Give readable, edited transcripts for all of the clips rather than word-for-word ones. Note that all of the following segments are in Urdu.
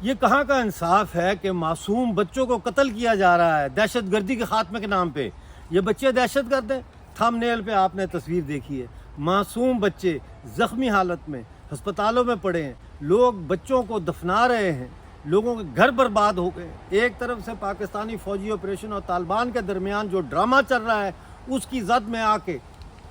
یہ کہاں کا انصاف ہے کہ معصوم بچوں کو قتل کیا جا رہا ہے دہشت گردی کے خاتمے کے نام پہ. یہ بچے دہشت گرد ہیں. تھم نیل پہ آپ نے تصویر دیکھی ہے. معصوم بچے زخمی حالت میں ہسپتالوں میں پڑے ہیں. لوگ بچوں کو دفنا رہے ہیں. لوگوں کے گھر برباد ہو گئے. ایک طرف سے پاکستانی فوجی آپریشن اور طالبان کے درمیان جو ڈرامہ چل رہا ہے اس کی زد میں آ کے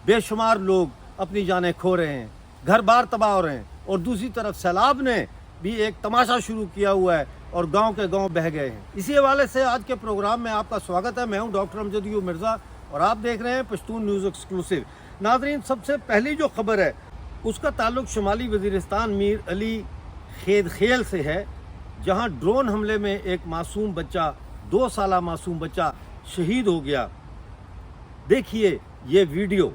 بے شمار لوگ اپنی جانیں کھو رہے ہیں, گھر بار تباہ ہو رہے ہیں. اور دوسری طرف سیلاب نے بھی ایک تماشا شروع کیا ہوا ہے اور گاؤں کے گاؤں بہہ گئے ہیں. اسی حوالے سے آج کے پروگرام میں آپ کا سواگت ہے. میں ہوں ڈاکٹر امجد یو مرزا اور آپ دیکھ رہے ہیں پشتون نیوز ایکسکلوسیو. ناظرین, سب سے پہلی جو خبر ہے اس کا تعلق شمالی وزیرستان میر علی خید خیل سے ہے, جہاں ڈرون حملے میں ایک معصوم بچہ 2 سالہ معصوم بچہ شہید ہو گیا. دیکھیے یہ ویڈیو.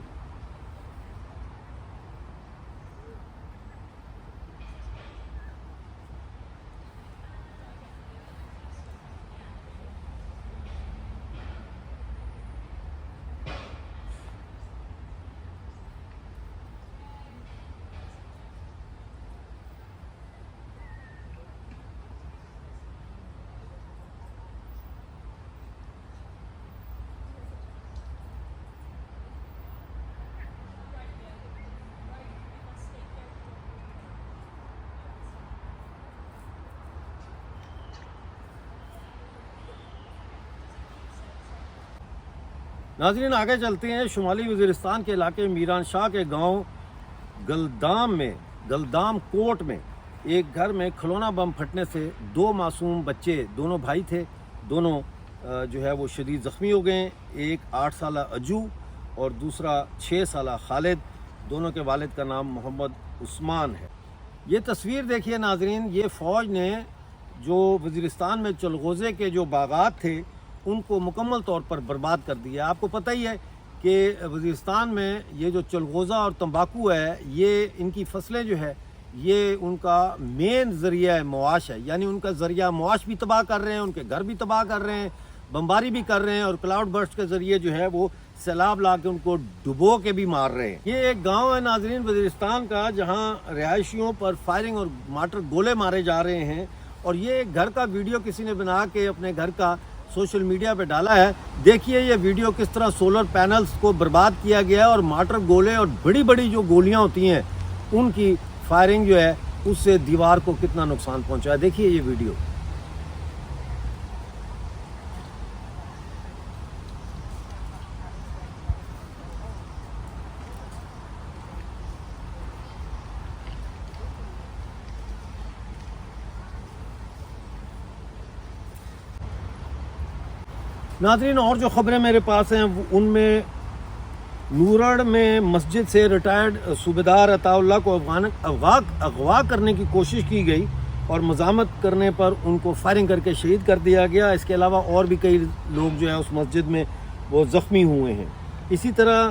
ناظرین, آگے چلتے ہیں. شمالی وزیرستان کے علاقے میران شاہ کے گاؤں گلدام کوٹ میں ایک گھر میں کھلونا بم پھٹنے سے 2 معصوم بچے, دونوں بھائی تھے, دونوں جو ہے وہ شدید زخمی ہو گئے. ایک 8 سالہ اجو اور دوسرا 6 سالہ خالد. دونوں کے والد کا نام محمد عثمان ہے. یہ تصویر دیکھیے ناظرین. یہ فوج نے جو وزیرستان میں چلغوزے کے جو باغات تھے ان کو مکمل طور پر برباد کر دیا. آپ کو پتہ ہی ہے کہ وزیرستان میں یہ جو چلغوزہ اور تمباکو ہے, یہ ان کی فصلیں جو ہے یہ ان کا مین ذریعہ معاش ہے. یعنی ان کا ذریعہ معاش بھی تباہ کر رہے ہیں, ان کے گھر بھی تباہ کر رہے ہیں, بمباری بھی کر رہے ہیں, اور کلاؤڈ برسٹ کے ذریعے جو ہے وہ سیلاب لا کے ان کو ڈبو کے بھی مار رہے ہیں. یہ ایک گاؤں ہے ناظرین وزیرستان کا, جہاں رہائشیوں پر فائرنگ اور مارٹر گولے مارے جا رہے ہیں. اور یہ ایک گھر کا ویڈیو کسی نے بنا کے اپنے گھر کا سوشل میڈیا پہ ڈالا ہے. دیکھیے یہ ویڈیو کس طرح سولر پینلز کو برباد کیا گیا ہے, اور مارٹر گولے اور بڑی بڑی جو گولیاں ہوتی ہیں ان کی فائرنگ جو ہے اس سے دیوار کو کتنا نقصان پہنچا ہے. دیکھیے یہ ویڈیو. ناظرین, اور جو خبریں میرے پاس ہیں ان میں نورڑ میں مسجد سے ریٹائرڈ صوبیدار عطا اللہ کو اغوا کرنے کی کوشش کی گئی اور مزاحمت کرنے پر ان کو فائرنگ کر کے شہید کر دیا گیا. اس کے علاوہ اور بھی کئی لوگ جو ہے اس مسجد میں وہ زخمی ہوئے ہیں. اسی طرح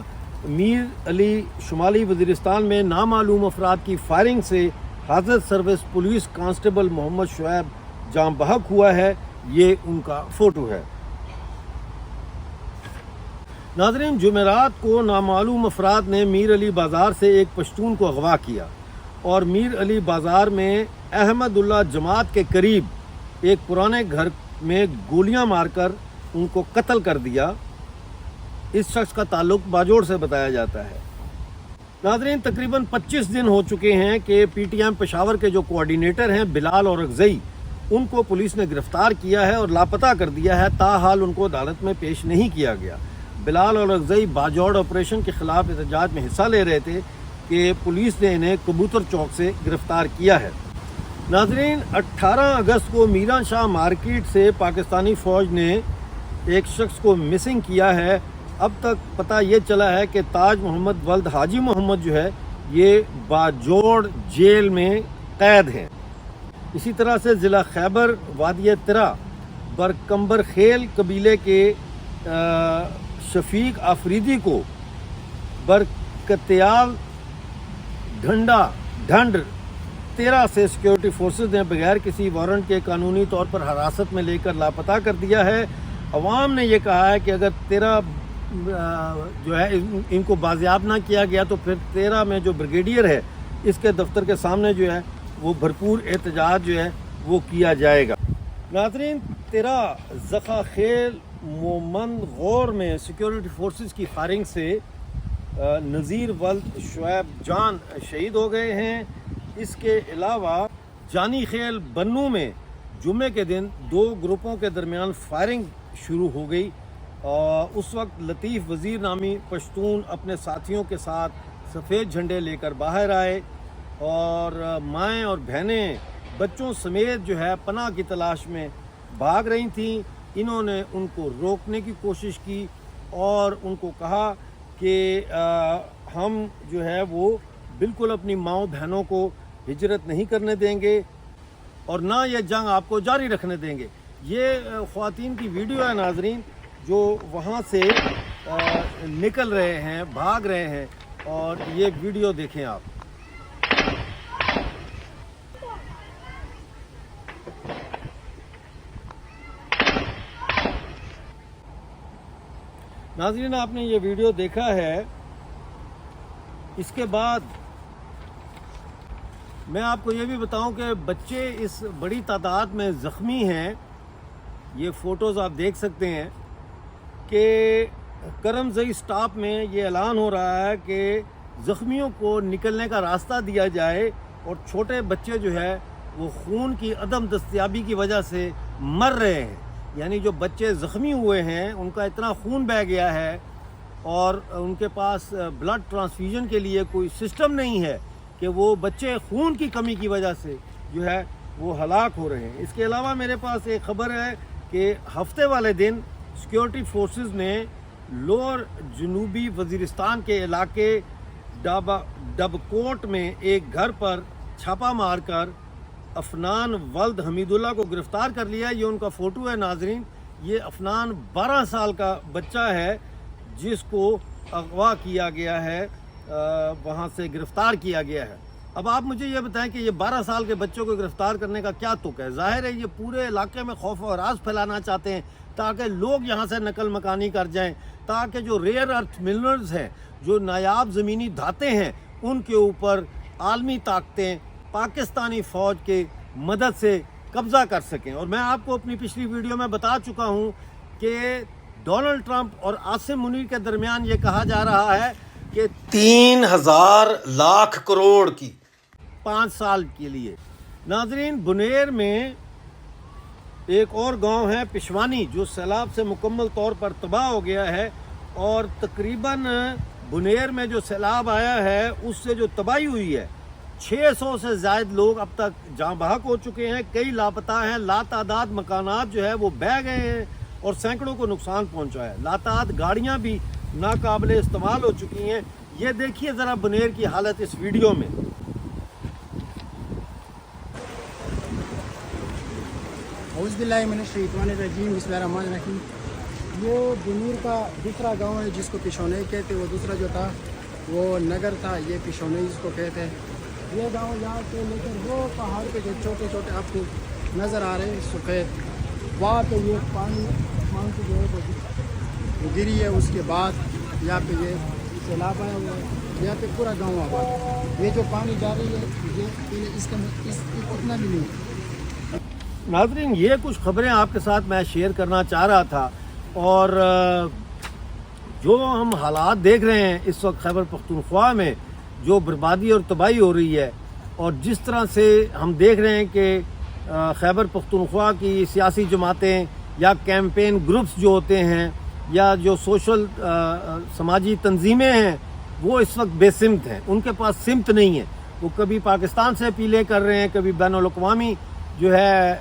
میر علی شمالی وزیرستان میں نامعلوم افراد کی فائرنگ سے حاضر سروس پولیس کانسٹیبل محمد شعیب جاں بحق ہوا ہے. یہ ان کا فوٹو ہے. ناظرین, جمعرات کو نامعلوم افراد نے میر علی بازار سے ایک پشتون کو اغوا کیا اور میر علی بازار میں احمد اللہ جماعت کے قریب ایک پرانے گھر میں گولیاں مار کر ان کو قتل کر دیا. اس شخص کا تعلق باجوڑ سے بتایا جاتا ہے. ناظرین, تقریباً 25 دن ہو چکے ہیں کہ پی ٹی ایم پشاور کے جو کوارڈینیٹر ہیں بلال اور اغزئی, ان کو پولیس نے گرفتار کیا ہے اور لاپتہ کر دیا ہے. تاحال ان کو عدالت میں پیش نہیں کیا گیا. بلال اور اغزئی باجوڑ آپریشن کے خلاف احتجاج میں حصہ لے رہے تھے کہ پولیس نے انہیں کبوتر چوک سے گرفتار کیا ہے. ناظرین, 18 اگست کو میران شاہ مارکیٹ سے پاکستانی فوج نے ایک شخص کو مسنگ کیا ہے. اب تک پتہ یہ چلا ہے کہ تاج محمد ولد حاجی محمد جو ہے یہ باجوڑ جیل میں قید ہیں. اسی طرح سے ضلع خیبر وادی ترا برکمبر خیل قبیلے کے شفیق آفریدی کو برکتیال ڈھنڈ 13 سے سیکیورٹی فورسز نے بغیر کسی وارنٹ کے قانونی طور پر حراست میں لے کر لاپتہ کر دیا ہے. عوام نے یہ کہا ہے کہ اگر 13 جو ہے ان کو بازیاب نہ کیا گیا تو پھر 13 میں جو بریگیڈیئر ہے اس کے دفتر کے سامنے جو ہے وہ بھرپور احتجاج جو ہے وہ کیا جائے گا۔ ناظرین، تیرا زخا خیل مومند غور میں سیکیورٹی فورسز کی فائرنگ سے نذیر ولد شعیب جان شہید ہو گئے ہیں۔ اس کے علاوہ جانی خیل بنو میں جمعے کے دن 2 گروپوں کے درمیان فائرنگ شروع ہو گئی، اور اس وقت لطیف وزیر نامی پشتون اپنے ساتھیوں کے ساتھ سفید جھنڈے لے کر باہر آئے، اور مائیں اور بہنیں بچوں سمیت جو ہے پناہ کی تلاش میں بھاگ رہی تھیں۔ انہوں نے ان کو روکنے کی کوشش کی اور ان کو کہا کہ ہم جو ہے وہ بالکل اپنی ماؤں بہنوں کو ہجرت نہیں کرنے دیں گے اور نہ یہ جنگ آپ کو جاری رکھنے دیں گے۔ یہ خواتین کی ویڈیو ہے ناظرین، جو وہاں سے نکل رہے ہیں، بھاگ رہے ہیں، اور یہ ویڈیو دیکھیں آپ۔ ناظرین، آپ نے یہ ویڈیو دیکھا ہے۔ اس کے بعد میں آپ کو یہ بھی بتاؤں کہ بچے اس بڑی تعداد میں زخمی ہیں۔ یہ فوٹوز آپ دیکھ سکتے ہیں کہ کرم زئی سٹاپ میں یہ اعلان ہو رہا ہے کہ زخمیوں کو نکلنے کا راستہ دیا جائے، اور چھوٹے بچے جو ہے وہ خون کی عدم دستیابی کی وجہ سے مر رہے ہیں۔ یعنی جو بچے زخمی ہوئے ہیں ان کا اتنا خون بہہ گیا ہے اور ان کے پاس بلڈ ٹرانسفیوژن کے لیے کوئی سسٹم نہیں ہے کہ وہ بچے خون کی کمی کی وجہ سے جو ہے وہ ہلاک ہو رہے ہیں۔ اس کے علاوہ میرے پاس ایک خبر ہے کہ ہفتے والے دن سیکیورٹی فورسز نے لوور جنوبی وزیرستان کے علاقے ڈبکوٹ میں ایک گھر پر چھاپہ مار کر افنان ولد حمید اللہ کو گرفتار کر لیا۔ یہ ان کا فوٹو ہے ناظرین۔ یہ افنان 12 سال کا بچہ ہے جس کو اغوا کیا گیا ہے، وہاں سے گرفتار کیا گیا ہے۔ اب آپ مجھے یہ بتائیں کہ یہ 12 سال کے بچوں کو گرفتار کرنے کا کیا تک ہے؟ ظاہر ہے یہ پورے علاقے میں خوف و ہراس پھیلانا چاہتے ہیں تاکہ لوگ یہاں سے نقل مکانی کر جائیں، تاکہ جو ریئر ارتھ منرلز ہیں، جو نایاب زمینی دھاتیں ہیں، ان کے اوپر عالمی طاقتیں پاکستانی فوج کے مدد سے قبضہ کر سکیں۔ اور میں آپ کو اپنی پچھلی ویڈیو میں بتا چکا ہوں کہ ڈونلڈ ٹرمپ اور عاصم منیر کے درمیان یہ کہا جا رہا ہے کہ 3000 لاکھ کروڑ کی 5 سال کے لیے۔ ناظرین، بنیر میں ایک اور گاؤں ہے پشوانی جو سیلاب سے مکمل طور پر تباہ ہو گیا ہے، اور تقریباً بنیر میں جو سیلاب آیا ہے اس سے جو تباہی ہوئی ہے 600 سے زائد لوگ اب تک جاں بحق ہو چکے ہیں، کئی لاپتہ ہیں، لاتعداد مکانات جو ہے وہ بہہ گئے ہیں اور سینکڑوں کو نقصان پہنچا ہے، لاتعداد گاڑیاں بھی ناقابل استعمال ہو چکی ہیں۔ یہ دیکھیے ذرا بنیر کی حالت اس ویڈیو میں۔ اعوذ باللہ من الشیطان الرجیم، بسم اللہ الرحمن الرحیم۔ یہ بنیر کا دوسرا گاؤں ہے جس کو پشونئی کہتے، وہ دوسرا جو تھا وہ نگر تھا، یہ پشونئی اس کو کہتے ہیں۔ یہ گاؤں یہاں سے لے کر وہ پہاڑ پہ جو چھوٹے چھوٹے آپ کو نظر آ رہے ہیں سفید، وہاں پہ یہ پانی سے جو ہے وہ گری ہے۔ اس کے بعد یہاں پہ یہ سیلاب آیا ہوا ہے، یہاں پہ پورا گاؤں آباد ہے۔ یہ جو پانی جا رہی ہے یہ اس کا اتنا بھی نہیں ہے۔ ناظرین، یہ کچھ خبریں آپ کے ساتھ میں شیئر کرنا چاہ رہا تھا، اور جو ہم حالات دیکھ رہے ہیں اس وقت خیبر پختونخوا میں، جو بربادی اور تباہی ہو رہی ہے، اور جس طرح سے ہم دیکھ رہے ہیں کہ خیبر پختونخوا کی سیاسی جماعتیں یا کیمپین گروپس جو ہوتے ہیں یا جو سوشل سماجی تنظیمیں ہیں، وہ اس وقت بے سمت ہیں، ان کے پاس سمت نہیں ہے۔ وہ کبھی پاکستان سے اپیلیں کر رہے ہیں، کبھی بین الاقوامی جو ہے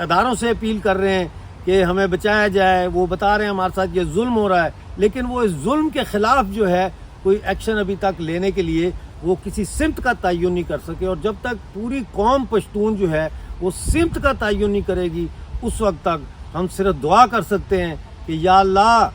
اداروں سے اپیل کر رہے ہیں کہ ہمیں بچایا جائے، وہ بتا رہے ہیں ہمارے ساتھ یہ ظلم ہو رہا ہے، لیکن وہ اس ظلم کے خلاف جو ہے کوئی ایکشن ابھی تک لینے کے لیے وہ کسی سمت کا تعین نہیں کر سکے۔ اور جب تک پوری قوم پشتون جو ہے وہ سمت کا تعین نہیں کرے گی، اس وقت تک ہم صرف دعا کر سکتے ہیں کہ یا اللہ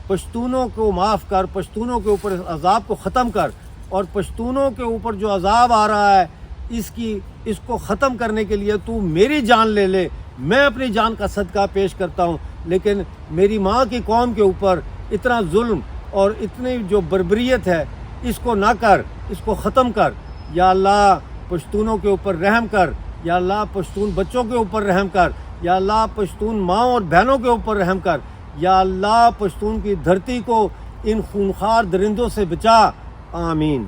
پشتونوں کو معاف کر، پشتونوں کے اوپر اس عذاب کو ختم کر، اور پشتونوں کے اوپر جو عذاب آ رہا ہے اس کو ختم کرنے کے لیے تو میری جان لے لے۔ میں اپنی جان کا صدقہ پیش کرتا ہوں، لیکن میری ماں کی قوم کے اوپر اتنا ظلم اور اتنی جو بربریت ہے اس کو نہ کر، اس کو ختم کر۔ یا اللہ پشتونوں کے اوپر رحم کر، یا اللہ پشتون بچوں کے اوپر رحم کر، یا اللہ پشتون ماں اور بہنوں کے اوپر رحم کر، یا اللہ پشتون کی دھرتی کو ان خونخوار درندوں سے بچا، آمین۔